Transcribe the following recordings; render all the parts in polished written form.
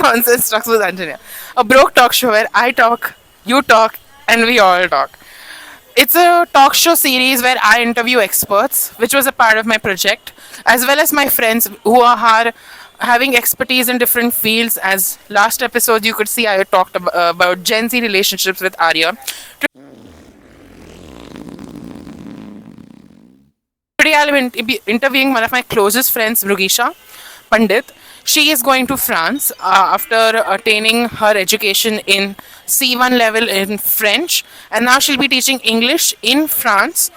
Nonsense Talks with Anjaneya. A broke talk show where I talk, you talk, and we all talk. It's a talk show series where I interview experts, which was a part of my project, as well as my friends who are having expertise in different fields. As last episode, you could see I talked about Gen Z relationships with Arya. Today, I'll be interviewing one of my closest friends, Mrugeesha Pandit. She is going to France after attaining her education in C1 level in French, and now she'll be teaching English in France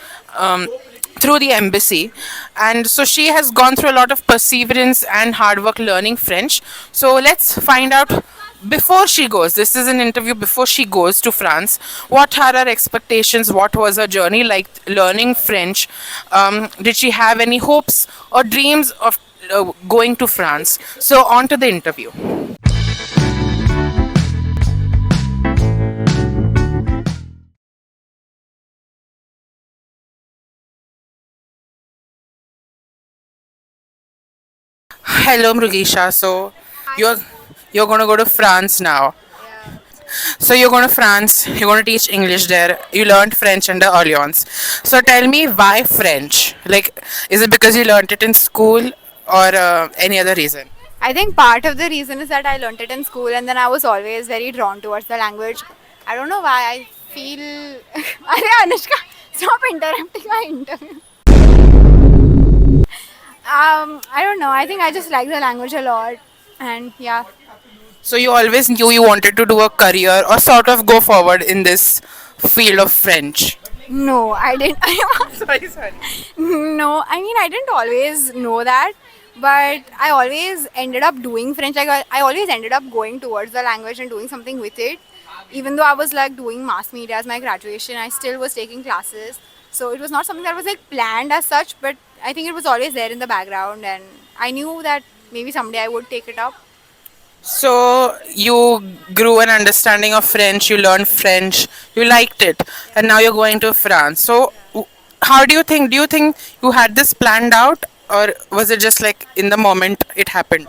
through the embassy. And so she has gone through a lot of perseverance and hard work learning French. So let's find out before she goes. This is an interview before she goes to France. What are her expectations? What was her journey like learning French? Did she have any hopes or dreams of going to France? So on to the interview. Hello, Mrugeesha. So you're you're gonna go to France now. So you're going to France. You're going to teach English there. You learned French under Alliance. So tell me why French? Like, is it because you learned it in school or any other reason? I think part of the reason is that I learnt it in school and then I was always very drawn towards the language. I don't know why I feel. Arey Anushka, stop interrupting my interview. I don't know. I think I just like the language a lot, and yeah. So you always knew you wanted to do a career or sort of go forward in this field of French. No, I didn't. Sorry, sorry. No, I mean I didn't always know that, but I always ended up doing French. Like I always ended up going towards the language and doing something with it. Even though I was like doing mass media as my graduation, I still was taking classes. So it was not something that was like planned as such, but I think it was always there in the background, and I knew that maybe someday I would take it up. So you grew an understanding of French, you learned French, you liked it, and now you're going to France. So how do you think? Do you think you had this planned out, or was it just like in the moment it happened?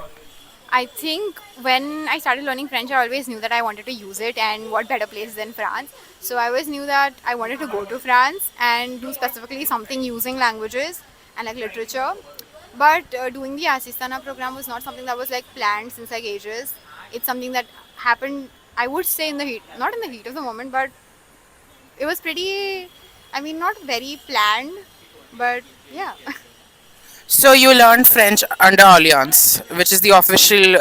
I think when I started learning French, I always knew that I wanted to use it, and what better place than France. So I always knew that I wanted to go to France and do specifically something using languages and like literature. But doing the Asistana program was not something that was like planned since like ages. It's something that happened, I would say, in the heat, not in the heat of the moment, but it was pretty, I mean, not very planned, but yeah. So you learned French under Alliance, which is the official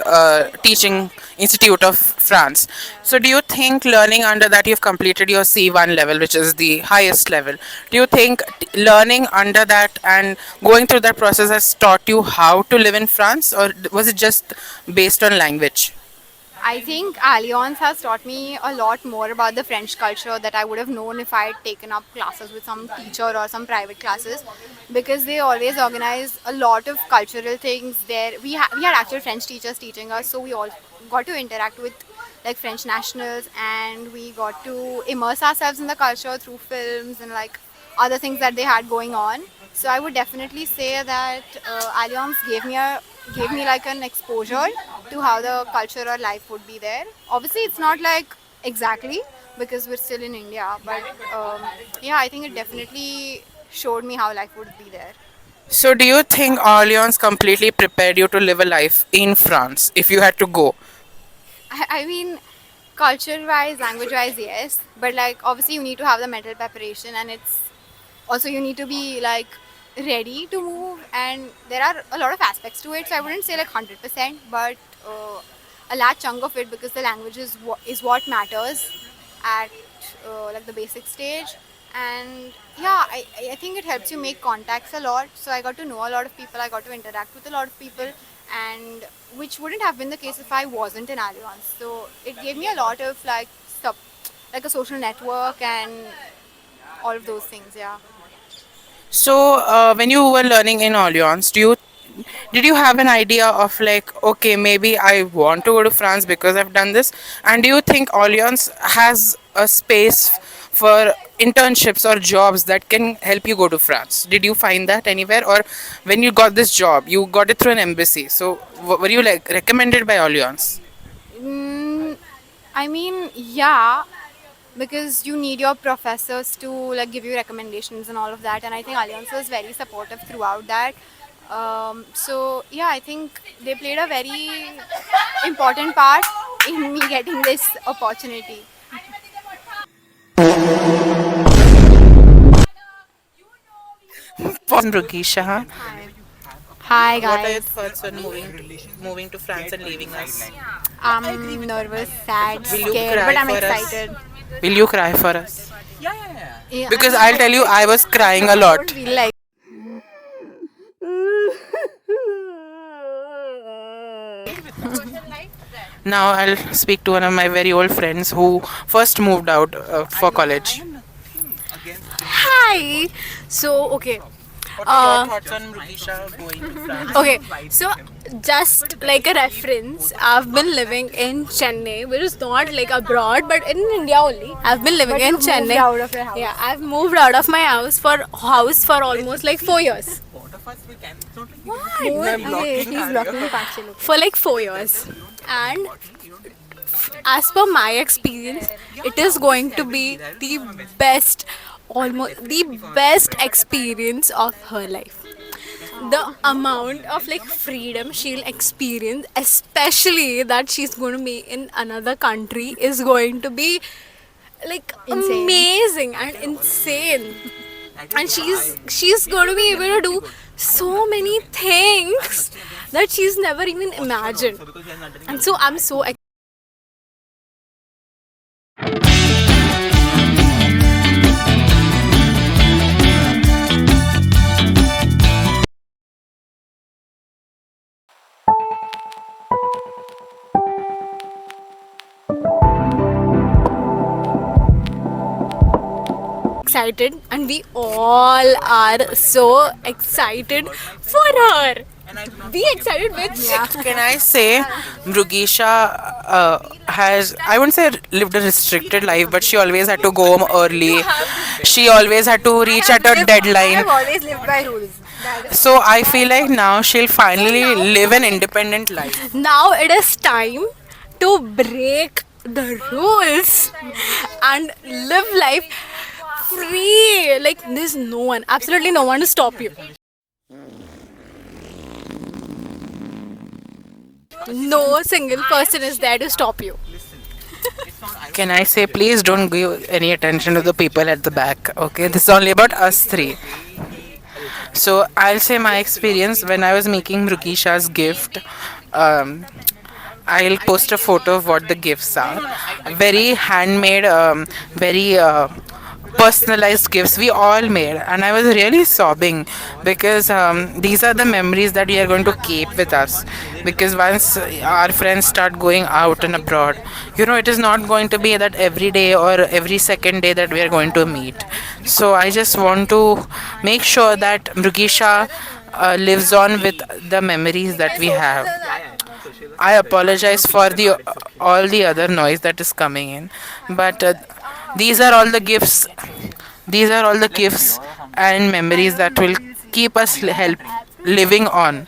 teaching institute of France. So do you think learning under that you've completed your C1 level, which is the highest level? Do you think learning under that and going through that process has taught you how to live in France, or was it just based on language? I think Alliance has taught me a lot more about the French culture that I would have known if I had taken up classes with some teacher or some private classes, because they always organize a lot of cultural things there. We had actual French teachers teaching us, so we all got to interact with like French nationals, and we got to immerse ourselves in the culture through films and like other things that they had going on. So I would definitely say that Alliance gave me like an exposure to how the culture or life would be there. Obviously, it's not like exactly because we're still in India, but yeah, I think it definitely showed me how life would be there. So do you think Alliance completely prepared you to live a life in France if you had to go? I mean, culture wise, language wise, yes, but like obviously you need to have the mental preparation, and it's also you need to be like ready to move, and there are a lot of aspects to it, so I wouldn't say like 100%, but a large chunk of it, because the language is what matters at like the basic stage. And yeah, I think it helps you make contacts a lot, so I got to know a lot of people, I got to interact with a lot of people, and which wouldn't have been the case if I wasn't in Alliance. So it gave me a lot of like stuff, like a social network and all of those things. Yeah. So, when you were learning in Alliance, did you have an idea of like, okay, maybe I want to go to France because I've done this? And do you think Alliance has a space for internships or jobs that can help you go to France? Did you find that anywhere, or when you got this job, you got it through an embassy? So, were you like recommended by Alliance? I mean, yeah, because you need your professors to like give you recommendations and all of that, and I think Allianz was very supportive throughout that. So yeah, I think they played a very important part in me getting this opportunity. Mrugeesha, Hi. Hi what are your guys. thoughts on moving to France and leaving us? I'm nervous, sad, Will you scared, cry but I'm for us? excited. Will you cry for us? Yeah, Because I'll tell you, I was crying a I don't lot. feel like. Now I'll speak to one of my very old friends who first moved out for college. Hi. So okay. What are Uh, your thoughts on Mrugeesha going to France? okay. So just like a reference, I've been living in Chennai, which is not like abroad, but in India only. I've been living in Chennai. Out of your house. Yeah, I've moved out of my house for almost like 4 years. Hey, he's blocking the path. For like 4 years, and as per my experience, it is going to be the best, almost the best experience of her life. The amount of like freedom she'll experience, especially that she's going to be in another country, is going to be like Insane. amazing and insane. And she's going to be able to do so many things that she's never even imagined. And so I'm so excited, and we all are so excited for her. Be excited with Can I say Mrugeesha has, I wouldn't say lived a restricted life, but she always had to go home early. She always had to reach at a deadline. always lived by rules. So I feel like now she'll finally live an independent life. Now it is time to break the rules and live life free. Like there's no one, absolutely no one to stop you. No single person is there to stop you. Can I say, please don't give any attention to the people at the back, okay? This is only about us three. So I'll say my experience when I was making Mrugeesha's gift. Um, I'll post a photo of what the gifts are. Very handmade, very personalized gifts we all made, and I was really sobbing because these are the memories that we are going to keep with us. Because once our friends start going out and abroad, it is not going to be that every day or every second day that we are going to meet. So I just want to make sure that Mrugeesha lives on with the memories that we have. I apologize for the all the other noise that is coming in, but these are all the gifts. These are all the gifts and memories that will keep us help living on.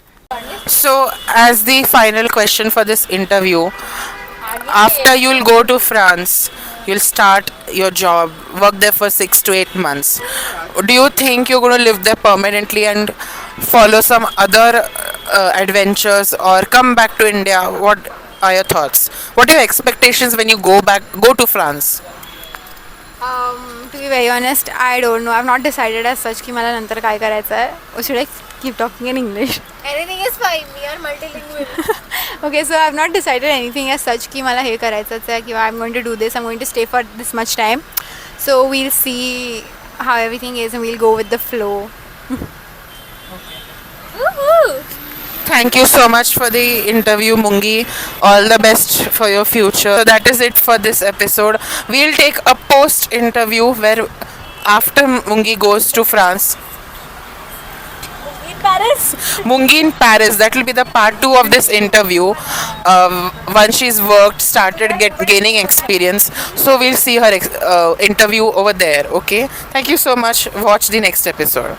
So, as the final question for this interview, after you'll go to France, you'll start your job, work there for 6 to 8 months. Do you think you're going to live there permanently and follow some other adventures, or come back to India? What are your thoughts? What are your expectations when you go to France? To be very honest, I don't know. I've not decided as such कि मला नंतर काय करायचं आहे. Or should I keep talking in English? Anything is fine. We are multilingual. Okay, so I've not decided anything as such कि मला हे करायचंच आहे किंवा I'm going to do this. I'm going to stay for this much time. So we'll see how everything is and we'll go with the flow. Woohoo! Thank you so much for the interview, Mungi. All the best for your future. So that is it for this episode. We'll take a post interview where after Mungi goes to France. In Paris. Mungi in Paris. That will be the part 2 of this interview. Once she's worked, started gaining experience. So we'll see her interview over there. Okay. Thank you so much. Watch the next episode.